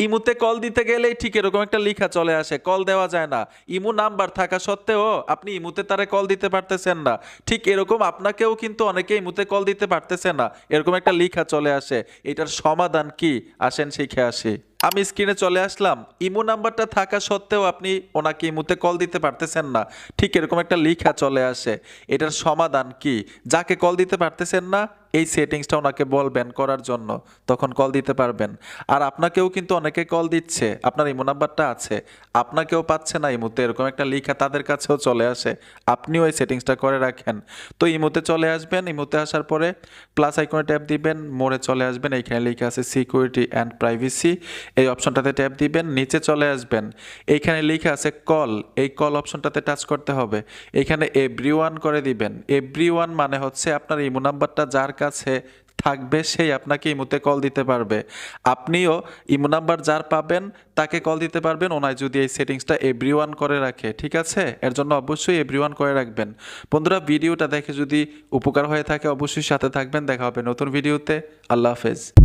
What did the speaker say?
ইমুতে কল দিতে গেলেই ঠিক এরকম একটা লেখা চলে আসে, কল দেওয়া যায় না। ইমু নাম্বার থাকা সত্ত্বেও আপনি ইমুতে তারে কল দিতে পারতেছেন না। ঠিক এরকম আপনাকেও কিন্তু অনেকে ইমুতে কল দিতে পারতেছে না, এরকম একটা লেখা চলে আসে। এটার সমাধান কি আসেন শিখে আসি। আমি স্ক্রিনে চলে আসলাম। ইমো নাম্বারটা থাকা সত্ত্বেও আপনি ওনাকে ইমুতে কল দিতে পারতেছেন না, ঠিক এরকম একটা লেখা চলে আসে। এটার সমাধান কি? যাকে কল দিতে পারতেছেন না এই সেটিংসটা ওনাকে বলবেন করার জন্য, তখন কল দিতে পারবেন। আর আপনাকেও কিন্তু অনেকে কল দিচ্ছে, আপনার ইমো নাম্বারটা আছে, আপনাকেও পাচ্ছে না ইমুতে, এরকম একটা লেখা তাদের কাছেও চলে আসে। আপনিও এই সেটিংসটা করে রাখেন। তো ইমুতে চলে আসবেন, ইমুতে আসার পরে প্লাস আইকনে ট্যাপ দিবেন, মোড়ে চলে আসবেন, এইখানে লেখা আছে সিকিউরিটি অ্যান্ড প্রাইভেসি, এই অপশনটাতে ট্যাপ দিবেন, নিচে চলে আসবেন, এইখানে লেখা আছে কল, এই কল অপশনটাতে টাচ করতে হবে। এখানে এভরিওয়ান করে দিবেন। এভরিওয়ান মানে হচ্ছে আপনার ইমো নাম্বারটা যার কাছে থাকবে সেই আপনাকে ইমোতে কল দিতে পারবে। আপনিও ইমো নাম্বার যার পাবেন তাকে কল দিতে পারবেন, ওনায় যদি এই সেটিংসটা এভরিওয়ান করে রাখে। ঠিক আছে, এর জন্য অবশ্যই এভরিওয়ান করে রাখবেন। বন্ধুরা, ভিডিওটা দেখে যদি উপকার হয়ে থাকে অবশ্যই সাথে থাকবেন। দেখা হবে নতুন ভিডিওতে। আল্লাহ হাফেজ।